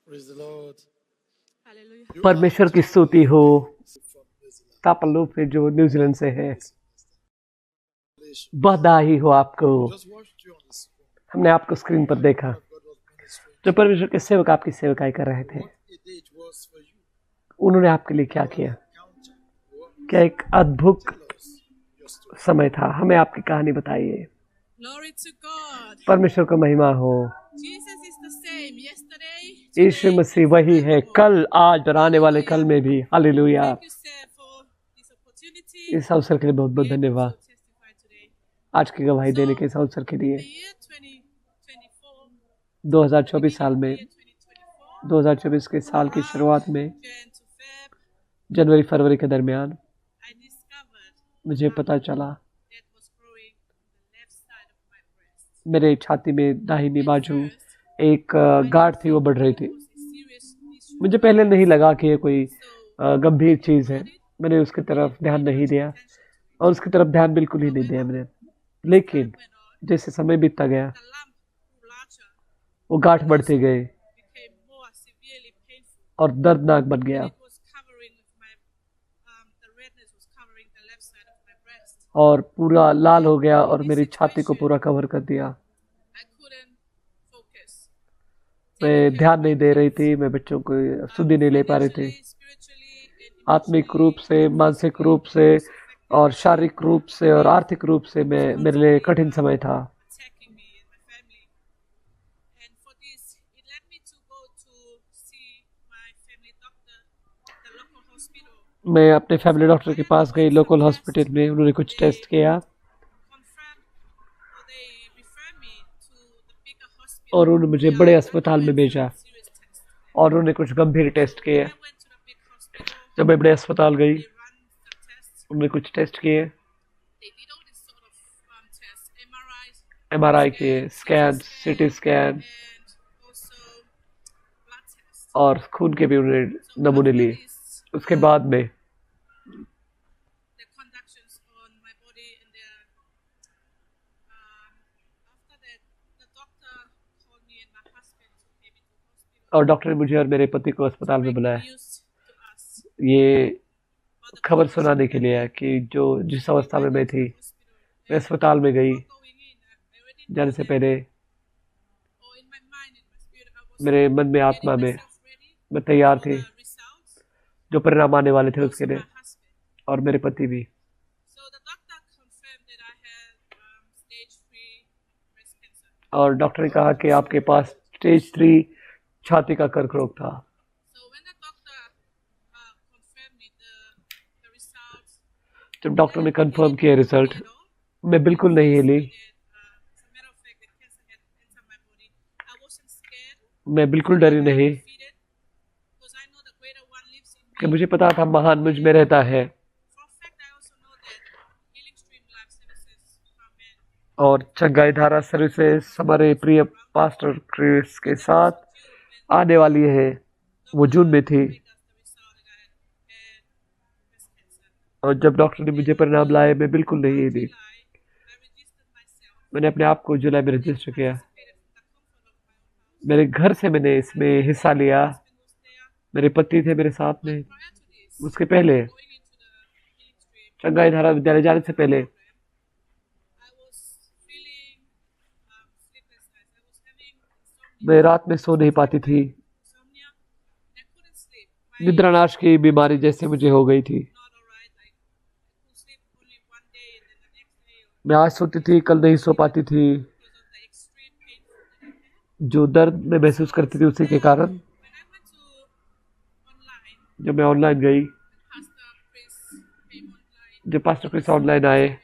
Praise the Lord. Hallelujah. परमेश्वर की स्तुति हो। तापलोक में जो न्यूजीलैंड से है, बधाई हो आपको। Just watched you on the screen. हमने आपको स्क्रीन पर देखा God was ministering. जो परमेश्वर के सेवक आपकी सेवकाई कर रहे थे। What a day it was for you. उन्होंने आपके लिए क्या किया, Encounter. What? क्या एक अद्भुत Tell us your story. समय था। हमें आपकी कहानी बताइए। Glory to God. परमेश्वर को महिमा हो। Jesus is the same yesterday, Yeshu today, मसीह वही है, कल, आज और आने वाले कल में भी। Hallelujah. Thank you, sir, for this opportunity. इस अवसर के लिए बहुत बहुत to be able धन्यवाद, to testify today. आज की गवाही देने के इस अवसर के लिए। The year 2024, 2024 साल में, year 2024, 2024 के साल की शुरुआत में, Jan to Feb, जनवरी फरवरी के दरमियान I discovered मुझे पता चला that was growing on the left side of my breast. मेरे छाती में दाहिनी बाजू First, एक गांठ थी, वो बढ़ रही थी। it was a serious issue. मुझे पहले नहीं लगा कि ये कोई So, गंभीर चीज़ है। मैंने उसकी तरफ ध्यान नहीं दिया और उसकी तरफ ध्यान बिल्कुल ही नहीं दिया मैंने। लेकिन went on, जैसे समय बीतता गया, the lump grew larger, वो गांठ बढ़ते गए became more severely painful. और दर्दनाक बन गया It was covering with my, the redness was covering the left side of my breast. और पूरा लाल हो गया और मेरी छाती को पूरा कवर कर दिया। I couldn't focus. मैं ध्यान नहीं दे रही थी, मैं बच्चों को सुधि नहीं ले पा रही थी। Financially, spiritually, and आत्मिक रूप से, मानसिक रूप से और शारीरिक रूप से और आर्थिक रूप से मेरे लिए कठिन समय था। attacking me and my family. And for this, it led me to go to see my family doctor at the local hospital. मैं अपने फैमिली डॉक्टर के पास गई, लोकल हॉस्पिटल में। उन्होंने कुछ टेस्ट किया Confirmed, or they referred me to the bigger hospital. और उन्होंने मुझे बड़े अस्पताल में भेजा Serious test. और उन्होंने कुछ गंभीर टेस्ट किए। I went to the big hospital. जब मैं बड़े अस्पताल गई, They run the tests. उन्होंने कुछ टेस्ट किए, They did all this sort of tests, MRIs, MRI किए, scan, CT scan and also blood tests. और खून के भी उन्होंने नमूने लिए। This, उसके बाद में the conductions on my body and after that the doctor called me and my husband to take me to hospital. और डॉक्टर ने मुझे और मेरे पति को अस्पताल में बुलाया। News to us ये about the खबर सुनाने के लिए है कि जिस अवस्था में मैं थी, मैं अस्पताल में गई। going in. I already जाने से पहले or in my mind and my spirit I was मेरे मन में, आत्मा में myself ready मैं तैयार for थी the results. जो परिणाम आने वाले थे Also उसके लिए, my husband. और मेरे पति भी। So the doctor confirmed that I had stage 3 breast cancer. और डॉक्टर ने कहा कि आपके पास स्टेज 3 छाती का कर्क रोग था। So when the doctor confirmed me the results, जब डॉक्टर ने कंफर्म किया रिजल्ट, at all, मैं बिल्कुल नहीं हिली, that as a matter of fact, the cancer had entered my body. I wasn't scared, मैं बिल्कुल डरी नहीं, defeated, because I know the greater one lives in कि me. मुझे पता था महान मुझ में रहता है। For a fact, I also know that Healing Stream Life Services from और चंगाई धारा सर्विसेज हमारे प्रिय पास्टर क्रिस के साथ आने वाली है। वो जून में थी the result that I had breast cancer. और जब डॉक्टर ने मुझे परिणाम लाए, मैं बिल्कुल नहीं हिली। I registered myself, मैंने अपने आप को जुलाई में रजिस्टर किया। participated from the comfort of my own house. मेरे घर से मैंने इसमें हिस्सा लिया। Husband was there. मेरे पति थे मेरे साथ में। Prior to this, उसके पहले, going into the Healing Stream, चंगाई धारा विद्यालय जाने से पहले, I was feeling sleepless nights. I was having insomnia. मैं रात में सो नहीं पाती थी। Insomnia. I couldn't sleep. My निद्रानाश की बीमारी जैसे मुझे हो गई थी। not alright. Like I could sleep only one day and then the next day, or मैं आज सोती थी, कल नहीं सो पाती थी। because of the extreme pain that I had. जो दर्द मैं महसूस करती थी उसी के कारण When I went to online, जब मैं ऑनलाइन गई, Pastor Chris came online. जब पास्टर क्रिस ऑनलाइन आए Was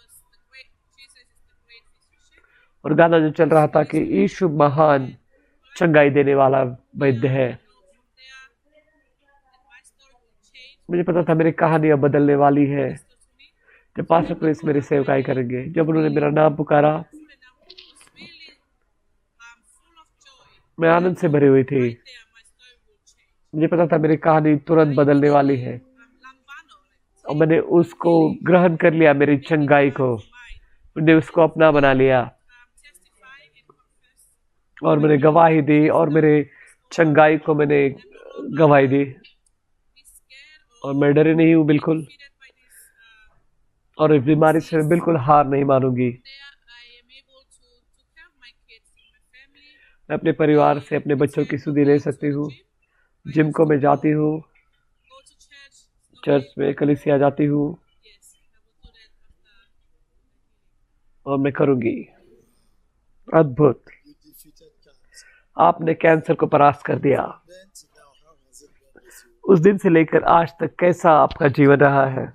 the great Jesus is the great physician. और गाना जो चल रहा था कि यीशु महान चंगाई देने वाला वैद्य है, From there, that my story will change. मुझे पता था मेरी कहानी अब बदलने वाली है So to me, जब पास्टर क्रिस मेरी सेवकाई करेंगे। जब उन्होंने मेरा नाम पुकारा, and I was really full of joy. मैं आनंद से भरी हुई थी। There, my story will change. मुझे पता था मेरी कहानी तुरंत बदलने वाली है Lambano, like और मैंने उसको ग्रहण कर लिया, मेरी चंगाई को mine. मैंने उसको अपना बना लिया Testify and confess और मैंने गवाही दी और मेरे चंगाई को मैंने गवाही दी be scared और मैं डरे नहीं हूँ बिल्कुल defeated by this. और इस बीमारी से मैं बिल्कुल हार नहीं मानूंगी। There I am able to care of my kids and my family. मैं अपने परिवार से अपने बच्चों की सुधि ले सकती हूँ। जिम को मैं जाती हूँ, Go to church. No church में कलीसिया जाती हूँ Yes, I will do that after. और मैं करूँगी। अद्भुत, You defeated cancer. आपने कैंसर को परास्त कर दिया। Then to now, how has it been with you? उस दिन से लेकर आज तक कैसा आपका जीवन रहा है?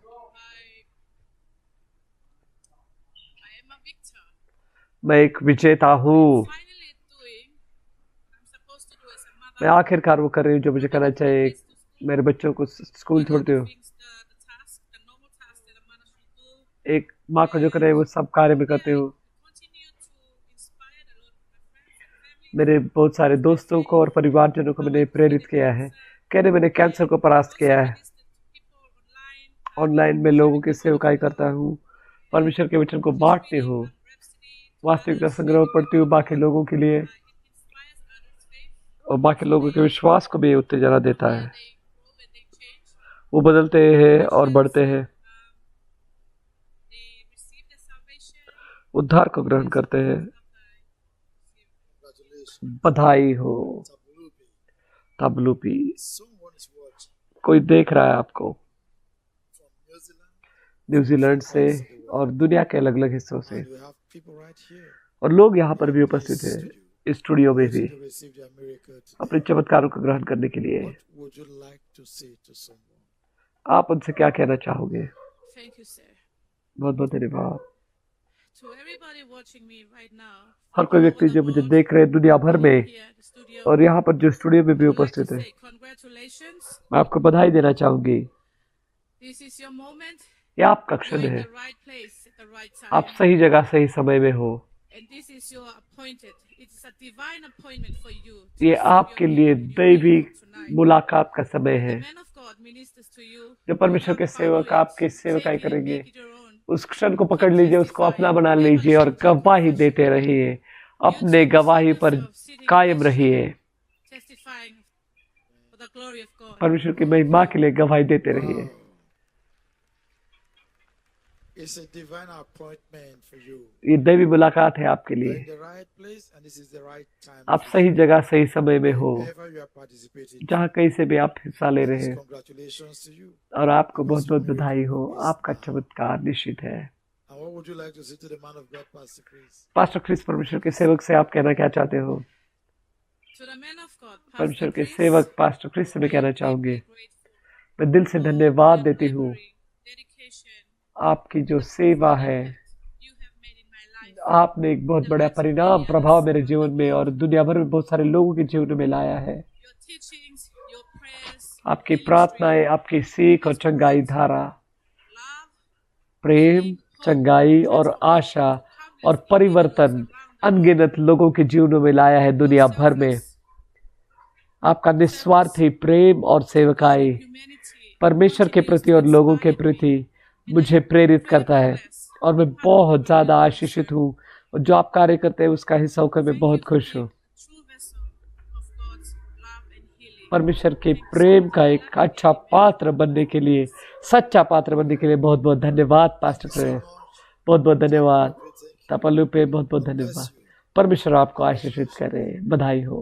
I am a victor. मैं एक विजेता हूँ। Finally doing what I'm supposed to do as a mother. मैं आखिरकार वो कर रही हूँ जो मुझे करना चाहिए। मेरे बच्चों को स्कूल छोड़ती हूँ। The task, the normal task that a mother should do. एक माँ को जो करे वो सब कार्य में करती हूँ। Continue to inspire a lot of my friends and family. मेरे बहुत सारे दोस्तों को और परिवारजनों को मैंने प्रेरित किया है। कहने मैंने कैंसर को परास्त किया है। People online. ऑनलाइन में लोगों की सेवकाई करता हूँ, परमेश्वर के वचन को बांटती हूँ, वास्तविकता संग्रह पढ़ती हूँ बाकी लोगों के लिए It inspires others' faith. और बाकी लोगों के विश्वास को भी उत्तेजना देता है। They grow and they change. वो बदलते हैं और बढ़ते हैं, They receive their salvation. उद्धार को ग्रहण करते हैं। Congratulations. बधाई हो Tabulubi. तबलूपी। Someone is watching कोई देख रहा है आपको from New Zealand, न्यूजीलैंड से और दुनिया के अलग अलग हिस्सों से, and we have people right here और लोग यहाँ पर भी उपस्थित हैं इस स्टूडियो में भी to receive their miracle today. अपने चमत्कारों को ग्रहण करने के लिए। What would you like to say to someone? आप उनसे क्या कहना चाहोगे? Thank you, sir. बहुत बहुत धन्यवाद। To everybody watching me right now, हर कोई व्यक्ति जो मुझे देख रहे हैं दुनिया भर में here at the studio, और यहाँ पर जो स्टूडियो में भी I'd like to उपस्थित है, say congratulations. मैं आपको बधाई देना चाहूंगी। This is your moment. ये आपका क्षण You're in है, the right place at the right time. आप सही जगह सही समय में हो। And this is your appointed. It's a divine appointment for you. to ये receive आपके your लिए miracle दैवी tonight. मुलाकात का समय है। The man of God ministers to you. जो परमेश्वर के Don't सेवक follow it. आपकी सेवकाई Take it, करेंगे, make it your own. उस क्षण को पकड़ लीजिए, उसको अपना बना लीजिए और गवाही देते रहिए। अपने गवाही पर कायम रहिए, Testifying for the glory of God. परमेश्वर की महिमा के लिए गवाही देते रहिए। It's a divine appointment for you. ये दैवी मुलाकात है आपके You're लिए। in the right place, and this is the right time. आप for सही जगह सही समय में हो, wherever you are participating. जहाँ कहीं से भी आप हिस्सा ले रहे हैं, Congratulations to you. और आपको बहुत बहुत बधाई हो। आपका चमत्कार निश्चित है। And what would you like to say to the man of God, Pastor Chris? Pastor Chris, परमेश्वर के सेवक से आप कहना क्या चाहते हो? To the man of God, परमेश्वर Pastor के Chris, सेवक पास्टर क्रिस से मैं कहना चाहूंगी, grateful. मैं दिल से धन्यवाद देती हूँ। Dedication आपकी जो सेवा है, you have made in my life. आपने एक बहुत बड़ा परिणाम प्रभाव मेरे जीवन में और दुनिया भर में बहुत सारे लोगों के जीवन में लाया है। Your teachings, your prayers, आपकी प्रार्थनाएं, आपकी सीख और चंगाई धारा, love, प्रेम, चंगाई और आशा और परिवर्तन अनगिनत लोगों के जीवनों में लाया है दुनिया भर में। आपका निस्वार्थी प्रेम और सेवकाई humanity, परमेश्वर के प्रति और लोगों के प्रति मुझे प्रेरित करता है और मैं बहुत ज़्यादा आशीषित हूँ और जो आप कार्य करते हैं उसका हिस्सा होकर मैं बहुत खुश हूँ। true vessel of God's love and healing. परमेश्वर के प्रेम का एक अच्छा पात्र बनने के लिए, सच्चा पात्र बनने के लिए बहुत बहुत धन्यवाद पास्टर प्रेम, बहुत बहुत धन्यवाद। तपल्लू पे बहुत बहुत धन्यवाद। परमेश्वर आपको आशीषित करे। बधाई हो।